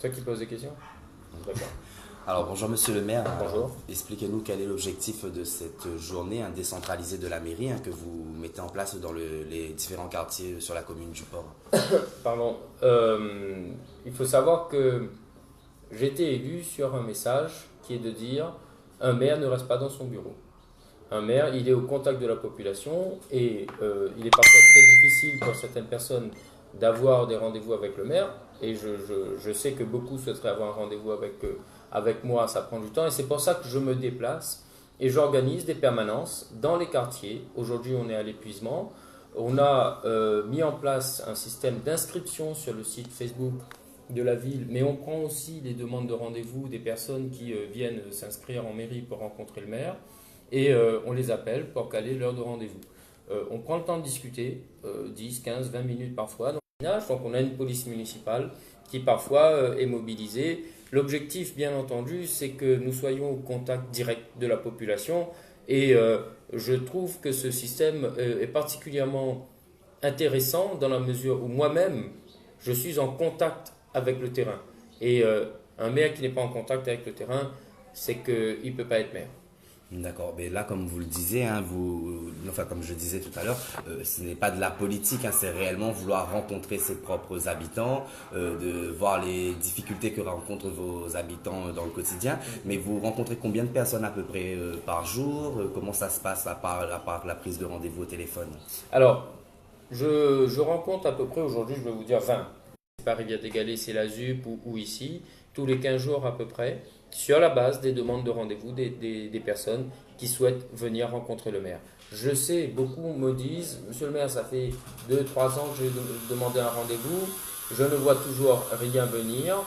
toi qui poses des questions? D'accord. Alors bonjour Monsieur le maire. Bonjour. Expliquez-nous quel est l'objectif de cette journée décentralisée de la mairie que vous mettez en place dans les différents quartiers sur la commune du Port. Pardon. Il faut savoir que j'ai été élu sur un message qui est de dire un maire ne reste pas dans son bureau. Un maire, il est au contact de la population et il est parfois très difficile pour certaines personnes d'avoir des rendez-vous avec le maire. Et je sais que beaucoup souhaiteraient avoir un rendez-vous avec moi, ça prend du temps. Et c'est pour ça que je me déplace et j'organise des permanences dans les quartiers. Aujourd'hui, on est à l'épuisement. On a mis en place un système d'inscription sur le site Facebook de la ville, mais on prend aussi les demandes de rendez-vous des personnes qui viennent s'inscrire en mairie pour rencontrer le maire et on les appelle pour caler l'heure de rendez-vous. On prend le temps de discuter, 10, 15, 20 minutes parfois. Donc on a une police municipale qui parfois est mobilisée. L'objectif, bien entendu, c'est que nous soyons au contact direct de la population et je trouve que ce système est particulièrement intéressant dans la mesure où moi-même, je suis en contact avec le terrain. Et un maire qui n'est pas en contact avec le terrain, c'est qu'il ne peut pas être maire. D'accord, mais là comme vous le disiez, comme je disais tout à l'heure, ce n'est pas de la politique, c'est réellement vouloir rencontrer ses propres habitants, de voir les difficultés que rencontrent vos habitants dans le quotidien. Mais vous rencontrez combien de personnes à peu près par jour? Comment ça se passe à part la prise de rendez-vous au téléphone? Alors, je rencontre à peu près aujourd'hui, je vais vous dire 20. C'est pas Rivière-des-Galets, c'est la ZUP ou ici, tous les 15 jours à peu près, sur la base des demandes de rendez-vous des personnes qui souhaitent venir rencontrer le maire. Je sais, beaucoup me disent, Monsieur le maire, ça fait 2-3 ans que j'ai demandé un rendez-vous, je ne vois toujours rien venir,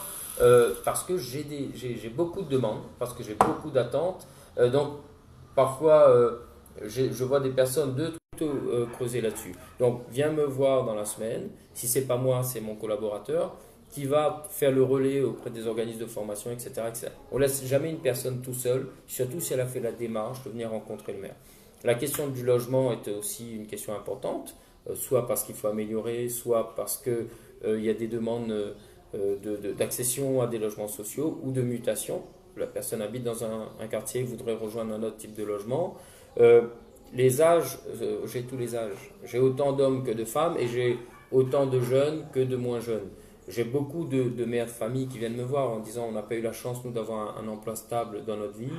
parce que j'ai beaucoup de demandes, parce que j'ai beaucoup d'attentes. Donc, parfois, je vois des personnes creuser là-dessus. Donc, viens me voir dans la semaine. Si c'est pas moi, c'est mon collaborateur qui va faire le relais auprès des organismes de formation, etc., etc. On laisse jamais une personne tout seul, surtout si elle a fait la démarche de venir rencontrer le maire. La question du logement est aussi une question importante, soit parce qu'il faut améliorer, soit parce que il y a des demandes d'accession à des logements sociaux ou de mutation. La personne habite dans un quartier, voudrait rejoindre un autre type de logement. Les âges, j'ai tous les âges. J'ai autant d'hommes que de femmes et j'ai autant de jeunes que de moins jeunes. J'ai beaucoup de mères de famille qui viennent me voir en disant on n'a pas eu la chance nous d'avoir un emploi stable dans notre vie.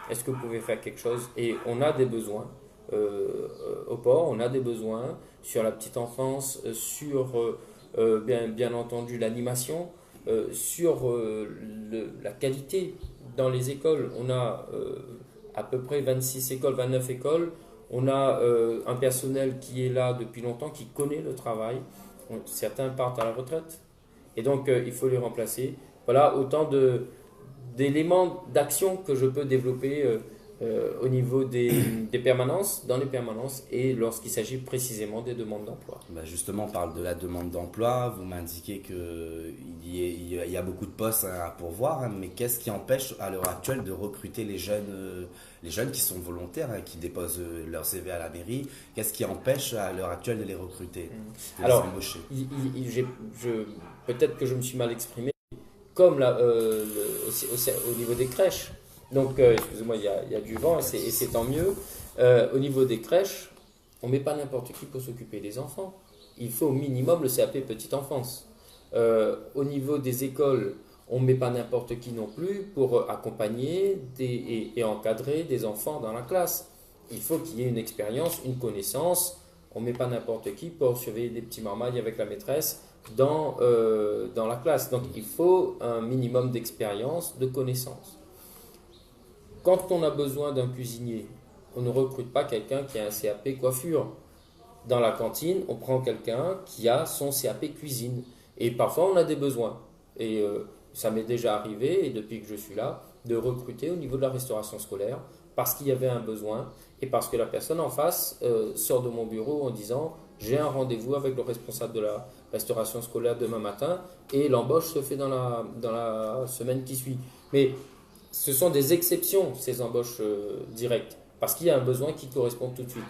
Est-ce que vous pouvez faire quelque chose? Et on a des besoins au port, on a des besoins sur la petite enfance, sur bien entendu l'animation, sur la qualité dans les écoles. On a à peu près 26 écoles, 29 écoles. On a un personnel qui est là depuis longtemps, qui connaît le travail. Certains partent à la retraite. Et donc, il faut les remplacer. Voilà autant d'éléments d'action que je peux développer au niveau des permanences, dans les permanences et lorsqu'il s'agit précisément des demandes d'emploi. Justement, on parle de la demande d'emploi. Vous m'indiquez qu'il y a beaucoup de postes à pourvoir, mais qu'est-ce qui empêche à l'heure actuelle de recruter les jeunes qui sont volontaires, qui déposent leur CV à la mairie? Qu'est-ce qui empêche à l'heure actuelle de les recruter, de les Alors, embaucher? peut-être que je me suis mal exprimé, comme au niveau des crèches. Donc, excusez-moi, il y a du vent et c'est tant mieux. Au niveau des crèches, on ne met pas n'importe qui pour s'occuper des enfants. Il faut au minimum le CAP petite enfance. Au niveau des écoles, on ne met pas n'importe qui non plus pour accompagner et encadrer des enfants dans la classe. Il faut qu'il y ait une expérience, une connaissance. On ne met pas n'importe qui pour surveiller des petits marmailles avec la maîtresse dans la classe. Donc il faut un minimum d'expérience, de connaissance. Quand on a besoin d'un cuisinier, on ne recrute pas quelqu'un qui a un CAP coiffure. Dans la cantine, on prend quelqu'un qui a son CAP cuisine. Et parfois, on a des besoins. Et ça m'est déjà arrivé, et depuis que je suis là, de recruter au niveau de la restauration scolaire parce qu'il y avait un besoin et parce que la personne en face sort de mon bureau en disant j'ai un rendez-vous avec le responsable de la restauration scolaire demain matin et l'embauche se fait dans la semaine qui suit. Mais ce sont des exceptions, ces embauches directes, parce qu'il y a un besoin qui correspond tout de suite.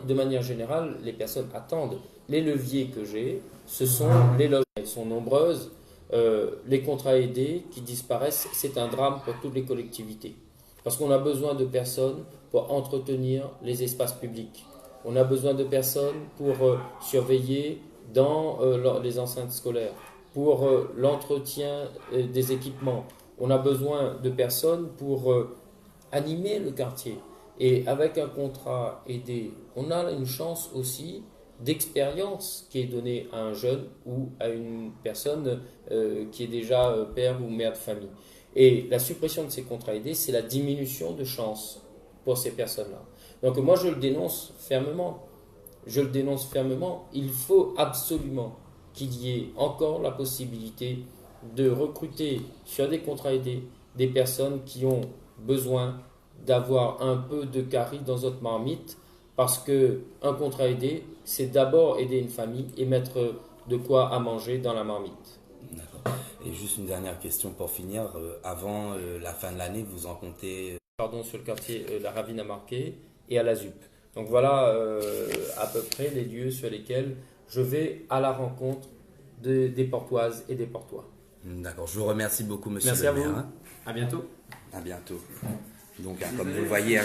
De manière générale, les personnes attendent. Les leviers que j'ai, ce sont les logements. Elles sont nombreuses. les contrats aidés qui disparaissent, c'est un drame pour toutes les collectivités. Parce qu'on a besoin de personnes pour entretenir les espaces publics. On a besoin de personnes pour surveiller dans les enceintes scolaires, pour l'entretien des équipements. On a besoin de personnes pour animer le quartier. Et avec un contrat aidé, on a une chance aussi d'expérience qui est donnée à un jeune ou à une personne qui est déjà père ou mère de famille. Et la suppression de ces contrats aidés, c'est la diminution de chances pour ces personnes-là. Donc moi, je le dénonce fermement. Je le dénonce fermement. Il faut absolument qu'il y ait encore la possibilité de recruter sur des contrats aidés des personnes qui ont besoin d'avoir un peu de carie dans notre marmite, parce qu'un contrat aidé, c'est d'abord aider une famille et mettre de quoi à manger dans la marmite. D'accord. Et juste une dernière question pour finir. Avant la fin de l'année, vous en comptez Pardon, sur le quartier La Ravine à Marquet et à la ZUP. Donc voilà à peu près les lieux sur lesquels je vais à la rencontre des Portoises et des Portois. D'accord. Je vous remercie beaucoup, monsieur Merci le à vous. maire. À bientôt. À bientôt. Donc, comme vous le voyez,